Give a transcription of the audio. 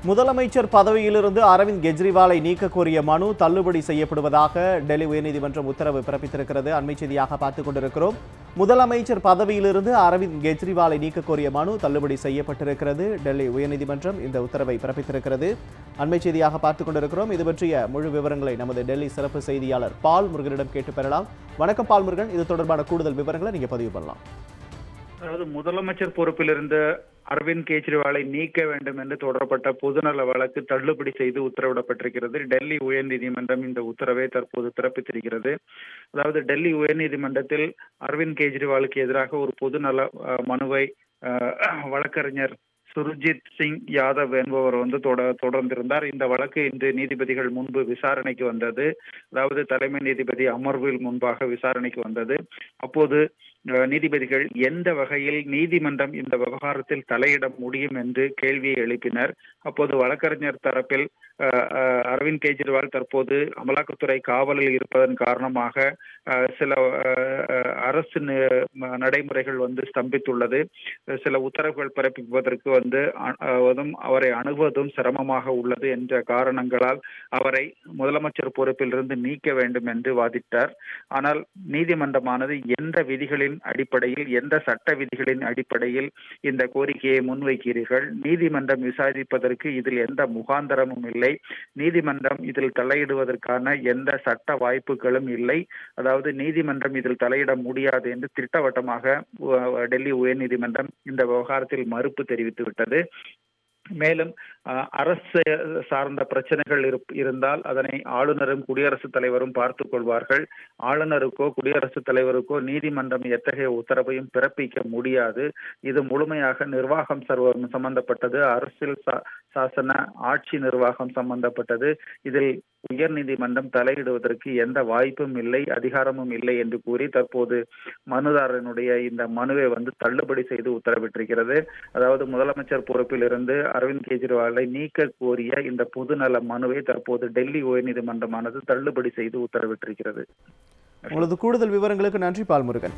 முதலமைச்சர் பதவியிலிருந்து அரவிந்த் கெஜ்ரிவாலை நீக்க கோரிய மனு தள்ளுபடி செய்யப்படுவதாக டெல்லி உயர்நீதிமன்றம் உத்தரவு பிறப்பித்திருக்கிறது. அண்மை செய்தியாக பார்த்துக் கொண்டிருக்கிறோம். முதலமைச்சர் பதவியிலிருந்து அரவிந்த் கெஜ்ரிவாலை நீக்க கோரிய மனு தள்ளுபடி செய்யப்பட்டிருக்கிறது. டெல்லி உயர்நீதிமன்றம் இந்த உத்தரவை பிறப்பித்திருக்கிறது. அண்மை செய்தியாக பார்த்துக் கொண்டிருக்கிறோம். இது பற்றிய முழு விவரங்களை நமது டெல்லி சிறப்பு செய்தியாளர் பால் முருகனிடம் கேட்டு பெறலாம். வணக்கம் பால் முருகன், இது தொடர்பான கூடுதல் விவரங்களை நீங்க பதிவு பண்ணலாம். அதாவது முதலமைச்சர் பொறுப்பில் இருந்த அரவிந்த் கெஜ்ரிவாலை நீக்க வேண்டும் என்று தொடரப்பட்ட பொதுநல வழக்கு தள்ளுபடி செய்து உத்தரவிடப்பட்டிருக்கிறது. டெல்லி உயர்நீதிமன்றம் இந்த உத்தரவை தற்போது பிறப்பித்திருக்கிறது. அதாவது டெல்லி உயர்நீதிமன்றத்தில் அரவிந்த் கெஜ்ரிவாலுக்கு எதிராக ஒரு பொதுநல மனுவை வழக்கறிஞர் சுர்ஜித் சிங் யாதவ் என்பவர் தொடர்ந்திருந்தார். இந்த வழக்கு இன்று நீதிபதிகள் முன்பு விசாரணைக்கு வந்தது. அதாவது தலைமை நீதிபதி அமர்வில் முன்பாக விசாரணைக்கு வந்தது. அப்போது நீதிபதிகள் எந்த வகையில் நீதிமன்றம் இந்த விவகாரத்தில் தலையிட முடியும் என்று கேள்வியை எழுப்பினர். அப்போது வழக்கறிஞர் தரப்பில் அரவிந்த் கெஜ்ரிவால் தற்போது அமலாக்கத்துறை காவலில் இருப்பதன் காரணமாக சில அரசு நடைமுறைகள் ஸ்தம்பித்துள்ளது. சில உத்தரவுகள் பிறப்பிப்பதற்கு அவரை அணுகுவதும் சிரமமாக உள்ளது என்ற காரணங்களால் அவரை முதலமைச்சர் பொறுப்பிலிருந்து நீக்க வேண்டும் என்று வாதிட்டார். ஆனால் நீதிமன்றமானது எந்த விதிகளின் அடிப்படையில், எந்த சட்ட விதிகளின் அடிப்படையில் இந்த கோரிக்கையை முன்வைக்கிறீர்கள்? நீதிமன்றம் விசாரிப்பதற்கு இதில் எந்த முகாந்தரமும் இல்லை. நீதிமன்றம் இதில் தலையிடுவதற்கான எந்த சட்ட வாய்ப்புகளும் இல்லை. அதாவது நீதிமன்றம் இதில் தலையிட முடியாது என்று திட்டவட்டமாக டெல்லி உயர்நீதிமன்றம் இந்த விவகாரத்தில் மறுப்பு தெரிவித்துவிட்டது. மேலும் அரசு சார்ந்த பிரச்சனைகள் இருந்தால் அதனை ஆளுநரும் குடியரசுத் தலைவரும் பார்த்துக் கொள்வார்கள். ஆளுநருக்கோ குடியரசுத் தலைவருக்கோ நீதிமன்றம் எத்தகைய உத்தரவையும் பிறப்பிக்க முடியாது. இது முழுமையாக நிர்வாகம் சம்பந்தப்பட்டது, அரசியல் சாசன ஆட்சி நிர்வாகம் சம்பந்தப்பட்டது. இதில் உயர் நீதிமன்றம் தலையிடுவதற்கு எந்த வாய்ப்பும் இல்லை, அதிகாரமும் இல்லை என்று கூறி தற்போது மனுதாரனுடைய இந்த மனுவை தள்ளுபடி செய்து உத்தரவிட்டிருக்கிறது. அதாவது முதலமைச்சர் பொறுப்பில் இருந்து அரவிந்த் கெஜ்ரிவாலை நீக்க கோரிய இந்த பொதுநல மனுவை தற்போது டெல்லி உயர்நீதிமன்றமானது தள்ளுபடி செய்து உத்தரவிட்டிருக்கிறது. உங்களது கூடுதல் விவரங்களுக்கு நன்றி பால் முருகன்.